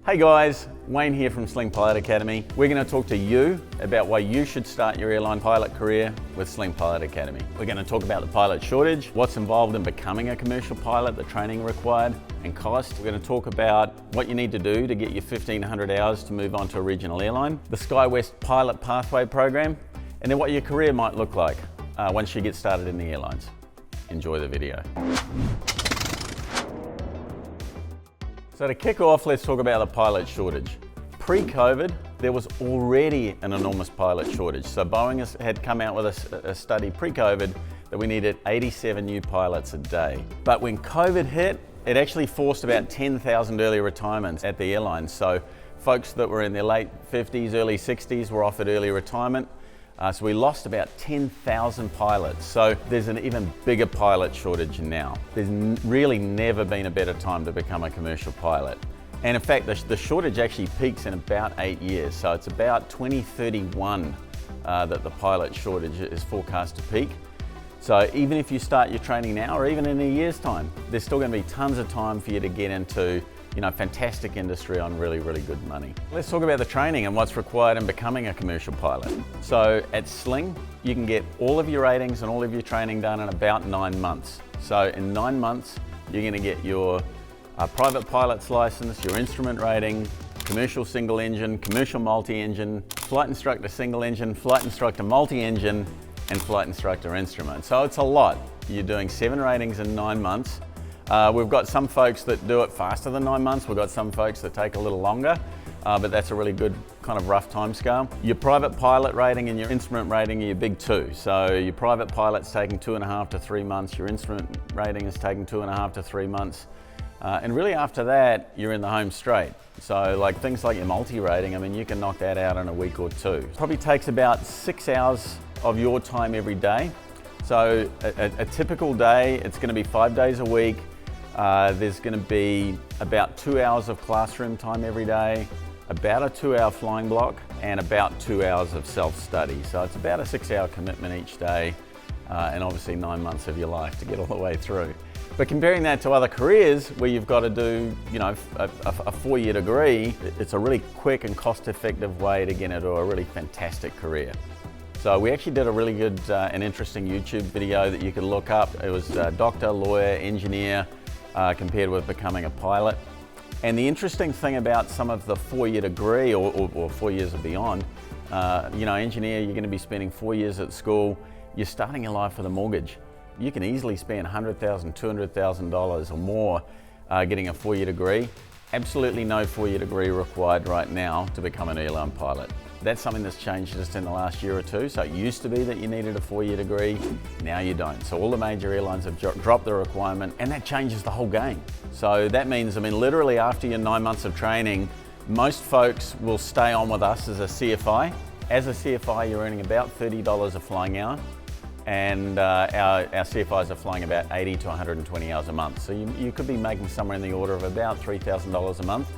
Hey guys, Wayne here from Sling Pilot Academy. We're going to talk to you about why you should start your airline pilot career with Sling Pilot Academy. We're going to talk about the pilot shortage, what's involved in becoming a commercial pilot, the training required and cost. We're going to talk about what you need to do to get your 1,500 hours to move on to a regional airline, the SkyWest Pilot Pathway Program, and then what your career might look like once you get started in the airlines. Enjoy the video. So to kick off, let's talk about the pilot shortage. Pre-COVID, there was already an enormous pilot shortage. So Boeing had come out with a study pre-COVID that we needed 87 new pilots a day. But when COVID hit, it actually forced about 10,000 early retirements at the airlines. So folks that were in their late 50s, early 60s were offered early retirement. So we lost about 10,000 pilots. So there's an even bigger pilot shortage now. There's really never been a better time to become a commercial pilot. And in fact, the shortage actually peaks in about 8 years. So it's about 2031 that the pilot shortage is forecast to peak. So even if you start your training now, or even in a year's time, there's still going to be tons of time for you to get into fantastic industry on really, really good money. Let's talk about the training and what's required in becoming a commercial pilot. So at Sling, you can get all of your ratings and all of your training done in about 9 months. So in 9 months, you're going to get your private pilot's license, your instrument rating, commercial single engine, commercial multi-engine, flight instructor single engine, flight instructor multi-engine, and flight instructor instrument. So it's a lot. You're doing 7 ratings in 9 months. We've got some folks that do it faster than 9 months. We've got some folks that take a little longer, but that's a really good kind of rough time scale. Your private pilot rating and your instrument rating are your big two. So your private pilot's taking 2.5 to 3 months. Your instrument rating is taking 2.5 to 3 months. And really after that, you're in the home straight. So like things like your multi-rating, I mean, you can knock that out in a week or two. Probably takes about 6 hours of your time every day. So a typical day, it's going to be 5 days a week. There's going to be about 2 hours of classroom time every day, about a 2-hour flying block, and about 2 hours of self-study. So it's about a 6-hour commitment each day, and obviously 9 months of your life to get all the way through. But comparing that to other careers where you've got to do, a 4-year degree, it's a really quick and cost-effective way to get into a really fantastic career. So we actually did a really good and interesting YouTube video that you could look up. It was doctor, lawyer, engineer, compared with becoming a pilot. And the interesting thing about some of the 4-year degree or 4 years or beyond, engineer, you're going to be spending 4 years at school. You're starting your life with a mortgage. You can easily spend $100,000, $200,000 or more getting a 4-year degree. Absolutely no 4-year degree required right now to become an airline pilot. That's something that's changed just in the last year or two. So it used to be that you needed a 4-year degree, now you don't. So all the major airlines have dropped the requirement, and that changes the whole game. So that means, literally after your 9 months of training, most folks will stay on with us as a CFI. As a CFI, you're earning about $30 a flying hour, and our CFIs are flying about 80 to 120 hours a month. So you could be making somewhere in the order of about $3,000 a month.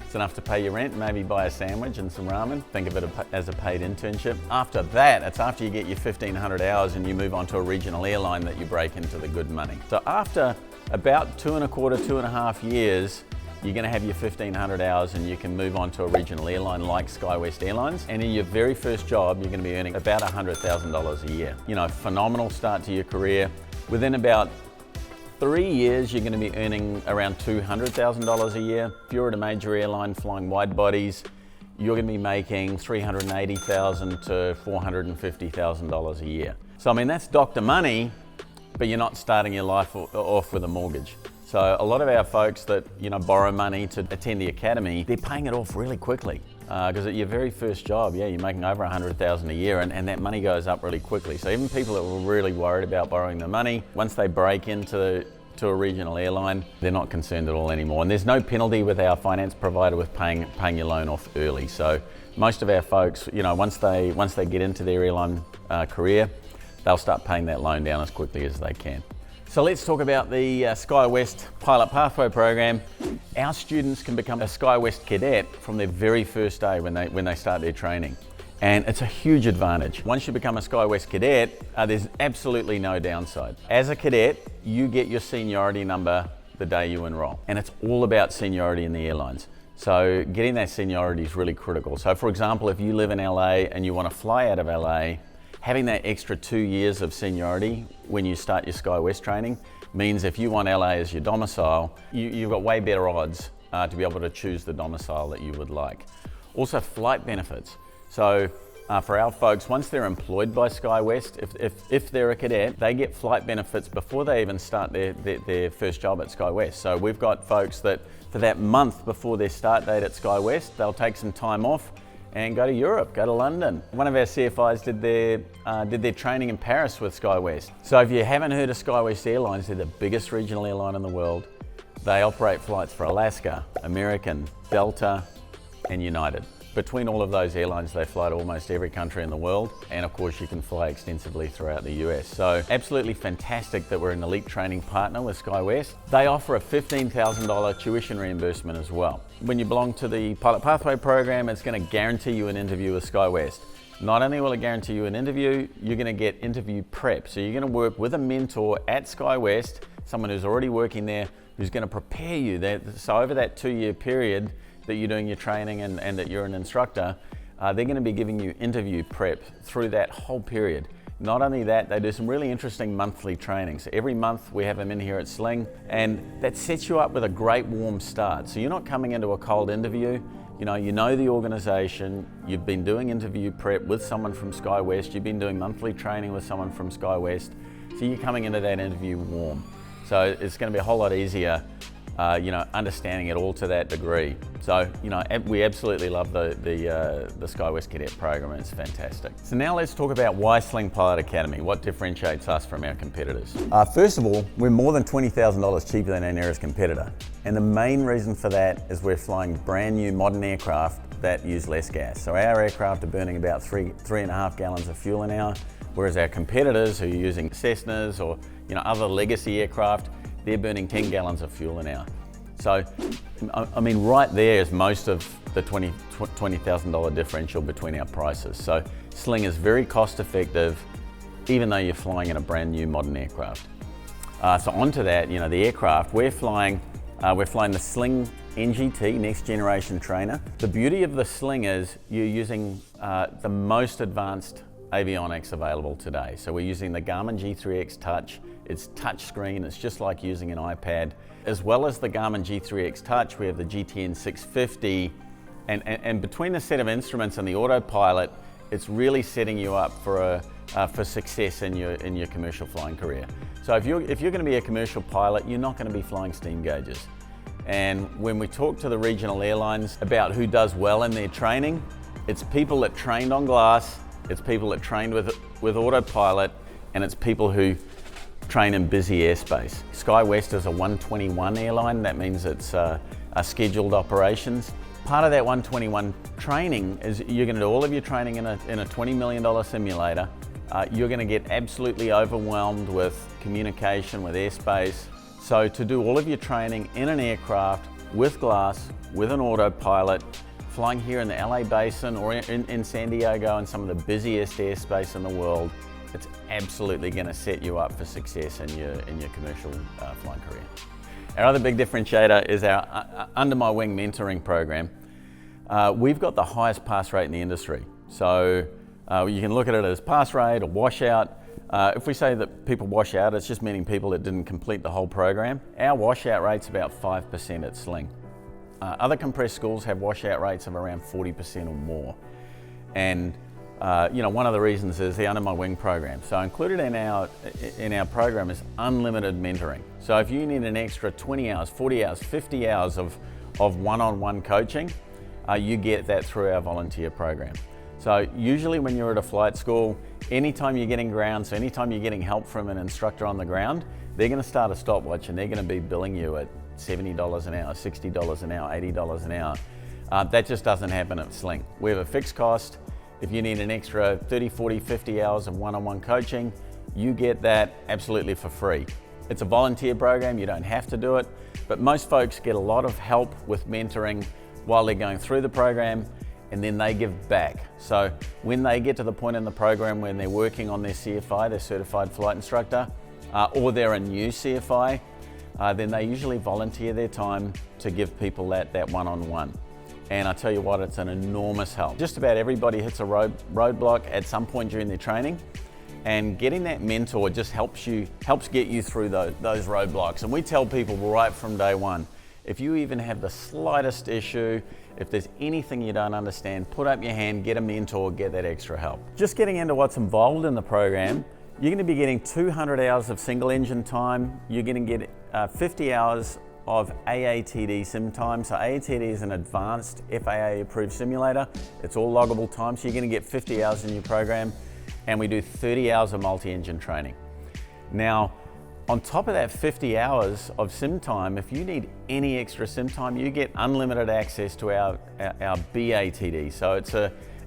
It's enough to pay your rent, maybe buy a sandwich and some ramen. Think of it as a paid internship. After that, it's after you get your 1,500 hours and you move on to a regional airline that you break into the good money. So after about 2.25, 2.5 years, you're going to have your 1,500 hours and you can move on to a regional airline like SkyWest Airlines. And in your very first job, you're going to be earning about $100,000 a year. Phenomenal start to your career. Within about 3 years, you're going to be earning around $200,000 a year. If you're at a major airline flying wide bodies, you're going to be making $380,000 to $450,000 a year. So that's doctor money, but you're not starting your life off with a mortgage. So a lot of our folks that borrow money to attend the academy, they're paying it off really quickly. Because at your very first job, you're making over $100,000 a year, and that money goes up really quickly. So even people that were really worried about borrowing the money, once they break into a regional airline, they're not concerned at all anymore. And there's no penalty with our finance provider with paying your loan off early. So most of our folks, once they get into their airline career, they'll start paying that loan down as quickly as they can. So let's talk about the SkyWest Pilot Pathway Program. Our students can become a SkyWest cadet from their very first day when they start their training. And it's a huge advantage. Once you become a SkyWest cadet, there's absolutely no downside. As a cadet, you get your seniority number the day you enroll. And it's all about seniority in the airlines. So getting that seniority is really critical. So for example, if you live in LA and you want to fly out of LA, having that extra 2 years of seniority when you start your SkyWest training means if you want LA as your domicile, you've got way better odds to be able to choose the domicile that you would like. Also flight benefits. So for our folks, once they're employed by SkyWest, if they're a cadet, they get flight benefits before they even start their first job at SkyWest. So we've got folks that for that month before their start date at SkyWest, they'll take some time off and go to Europe, go to London. One of our CFIs did their training in Paris with SkyWest. So if you haven't heard of SkyWest Airlines, they're the biggest regional airline in the world. They operate flights for Alaska, American, Delta, and United. Between all of those airlines, they fly to almost every country in the world. And of course, you can fly extensively throughout the US. So absolutely fantastic that we're an elite training partner with SkyWest. They offer a $15,000 tuition reimbursement as well. When you belong to the Pilot Pathway program, it's going to guarantee you an interview with SkyWest. Not only will it guarantee you an interview, you're going to get interview prep. So you're going to work with a mentor at SkyWest, someone who's already working there, who's going to prepare you. So over that 2-year period that you're doing your training and that you're an instructor, they're going to be giving you interview prep through that whole period. Not only that, they do some really interesting monthly trainings. Every month we have them in here at Sling, and that sets you up with a great warm start. So you're not coming into a cold interview. You know the organization, you've been doing interview prep with someone from SkyWest, you've been doing monthly training with someone from SkyWest, so you're coming into that interview warm. So it's going to be a whole lot easier understanding it all to that degree. So, we absolutely love the SkyWest Cadet program. It's fantastic. So now let's talk about why Sling Pilot Academy, what differentiates us from our competitors. First of all, we're more than $20,000 cheaper than our nearest competitor. And the main reason for that is we're flying brand new modern aircraft that use less gas. So our aircraft are burning about 3.5 gallons of fuel an hour, whereas our competitors who are using Cessnas or other legacy aircraft, they're burning 10 gallons of fuel an hour. So, right there is most of the $20,000 differential between our prices. So Sling is very cost effective, even though you're flying in a brand new modern aircraft. So onto that, the aircraft, we're flying the Sling NGT, next generation trainer. The beauty of the Sling is you're using the most advanced avionics available today. So we're using the Garmin G3X Touch. It's touch screen, it's just like using an iPad. As well as the Garmin G3X Touch, we have the GTN 650, and between the set of instruments and the autopilot, it's really setting you up for success in your commercial flying career. So if you're going to be a commercial pilot, you're not going to be flying steam gauges. And when we talk to the regional airlines about who does well in their training, it's people that trained on glass, it's people that trained with autopilot, and it's people who train in busy airspace. SkyWest is a 121 airline. That means it's scheduled operations. Part of that 121 training is you're going to do all of your training in a $20 million simulator. You're going to get absolutely overwhelmed with communication, with airspace. So to do all of your training in an aircraft with glass, with an autopilot, flying here in the LA Basin or in San Diego and some of the busiest airspace in the world, it's absolutely going to set you up for success in your commercial flying career. Our other big differentiator is our Under My Wing mentoring program. We've got the highest pass rate in the industry. So you can look at it as pass rate or washout. If we say that people wash out, it's just meaning people that didn't complete the whole program. Our washout rate's about 5% at Sling. Other compressed schools have washout rates of around 40% or more. And one of the reasons is the Under My Wing program. So included in our program is unlimited mentoring. So if you need an extra 20 hours, 40 hours, 50 hours of one-on-one coaching, you get that through our volunteer program. So usually when you're at a flight school, anytime you're getting ground, so anytime you're getting help from an instructor on the ground, they're going to start a stopwatch and they're going to be billing you at $70 an hour, $60 an hour, $80 an hour. That just doesn't happen at Sling. We have a fixed cost. If you need an extra 30, 40, 50 hours of one-on-one coaching, you get that absolutely for free. It's a volunteer program, you don't have to do it, but most folks get a lot of help with mentoring while they're going through the program, and then they give back. So when they get to the point in the program when they're working on their CFI, their certified flight instructor, or they're a new CFI, then they usually volunteer their time to give people that one-on-one. And I tell you what, it's an enormous help. Just about everybody hits a roadblock at some point during their training, and getting that mentor just helps get you through those roadblocks. And we tell people right from day one, if you even have the slightest issue, if there's anything you don't understand, put up your hand, get a mentor, get that extra help. Just getting into what's involved in the program, you're going to be getting 200 hours of single engine time. You're going to get 50 hours of AATD sim time. So AATD is an advanced FAA approved simulator. It's all loggable time, so you're going to get 50 hours in your program, and we do 30 hours of multi-engine training. Now, on top of that 50 hours of sim time, if you need any extra sim time, you get unlimited access to our BATD. So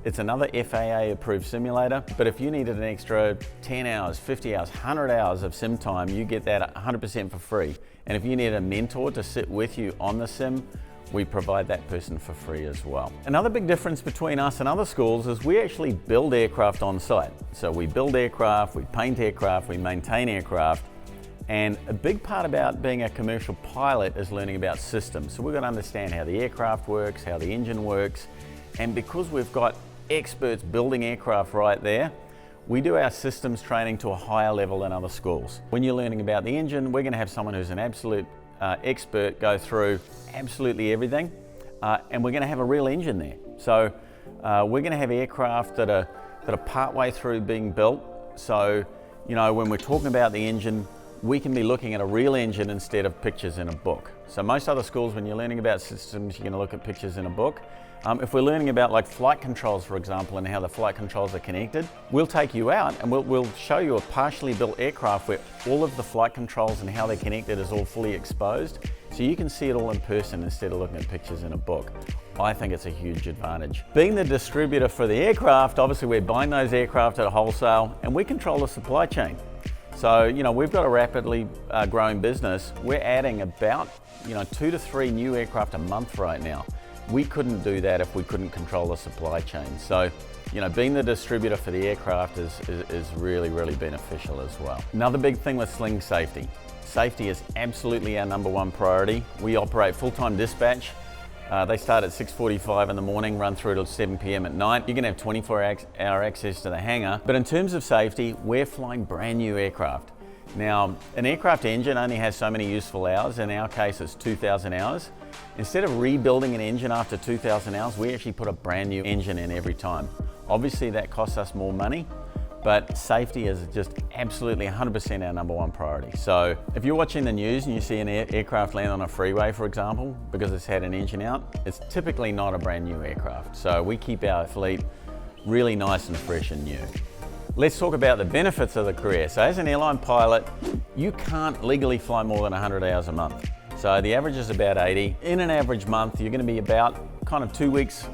it's another FAA approved simulator, but if you needed an extra 10 hours, 50 hours, 100 hours of sim time, you get that 100% for free. And if you need a mentor to sit with you on the sim, we provide that person for free as well. Another big difference between us and other schools is we actually build aircraft on site. So we build aircraft, we paint aircraft, we maintain aircraft. And a big part about being a commercial pilot is learning about systems. So we've got to understand how the aircraft works, how the engine works. And because we've got experts building aircraft right there, we do our systems training to a higher level than other schools. When you're learning about the engine, we're going to have someone who's an absolute expert go through absolutely everything, and we're going to have a real engine there. So we're going to have aircraft that are partway through being built. So, you know, when we're talking about the engine, we can be looking at a real engine instead of pictures in a book. So most other schools, when you're learning about systems, you're going to look at pictures in a book. If we're learning about like flight controls, for example, and how the flight controls are connected, we'll take you out and we'll show you a partially built aircraft where all of the flight controls and how they're connected is all fully exposed. So you can see it all in person instead of looking at pictures in a book. I think it's a huge advantage. Being the distributor for the aircraft, obviously we're buying those aircraft at a wholesale and we control the supply chain. So, you know, we've got a rapidly growing business. We're adding about, 2 to 3 new aircraft a month right now. We couldn't do that if we couldn't control the supply chain. So, being the distributor for the aircraft is really, really beneficial as well. Another big thing with Sling safety. Safety is absolutely our #1 priority. We operate full-time dispatch. They start at 6:45 in the morning, run through till 7 p.m. at night. You can have 24-hour access to the hangar. But in terms of safety, we're flying brand new aircraft. Now, an aircraft engine only has so many useful hours. In our case, it's 2,000 hours. Instead of rebuilding an engine after 2,000 hours, we actually put a brand new engine in every time. Obviously, that costs us more money, but safety is just absolutely 100% our #1 priority. So if you're watching the news and you see an aircraft land on a freeway, for example, because it's had an engine out, it's typically not a brand new aircraft. So we keep our fleet really nice and fresh and new. Let's talk about the benefits of the career. So as an airline pilot, you can't legally fly more than 100 hours a month. So the average is about 80. In an average month, you're going to be about kind of 2 weeks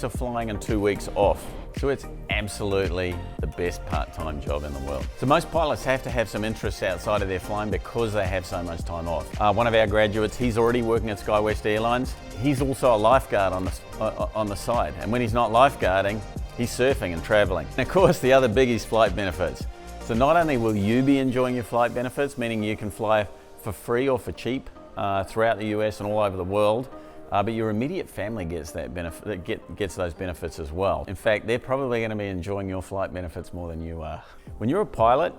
of flying and 2 weeks off. So it's absolutely the best part-time job in the world. So most pilots have to have some interests outside of their flying because they have so much time off. One of our graduates, he's already working at SkyWest Airlines. He's also a lifeguard on the side. And when he's not lifeguarding, he's surfing and traveling. And of course, the other big is flight benefits. So not only will you be enjoying your flight benefits, meaning you can fly for free or for cheap throughout the US and all over the world, but your immediate family gets that benefit, gets those benefits as well. In fact, they're probably going to be enjoying your flight benefits more than you are. When you're a pilot,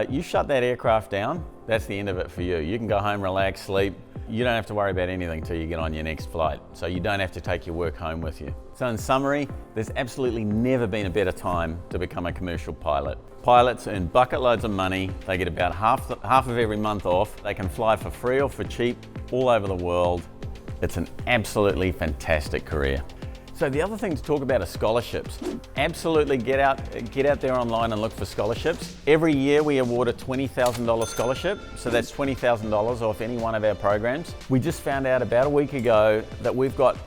you shut that aircraft down, that's the end of it for you. You can go home, relax, sleep. You don't have to worry about anything until you get on your next flight. So you don't have to take your work home with you. So in summary, there's absolutely never been a better time to become a commercial pilot. Pilots earn bucket loads of money. They get about half of every month off. They can fly for free or for cheap all over the world. It's an absolutely fantastic career. So the other thing to talk about is scholarships. Absolutely get out there online and look for scholarships. Every year we award a $20,000 scholarship. So that's $20,000 off any one of our programs. We just found out about a week ago that we've got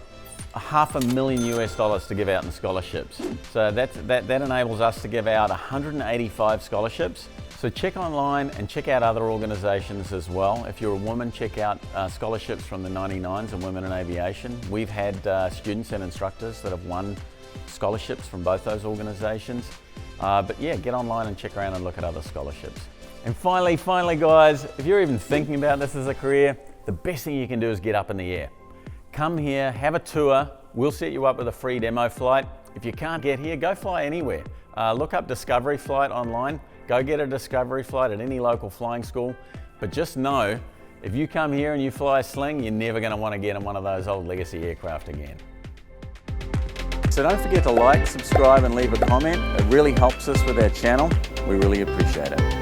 $500,000 US to give out in scholarships. So that enables us to give out 185 scholarships. So check online and check out other organizations as well. If you're a woman, check out scholarships from the 99s and Women in Aviation. We've had students and instructors that have won scholarships from both those organizations. But yeah, get online and check around and look at other scholarships. And finally guys, if you're even thinking about this as a career, the best thing you can do is get up in the air. Come here, have a tour. We'll set you up with a free demo flight. If you can't get here, go fly anywhere. Look up Discovery Flight online. Go get a Discovery flight at any local flying school. But just know, if you come here and you fly a Sling, you're never going to want to get in one of those old legacy aircraft again. So don't forget to like, subscribe and leave a comment. It really helps us with our channel. We really appreciate it.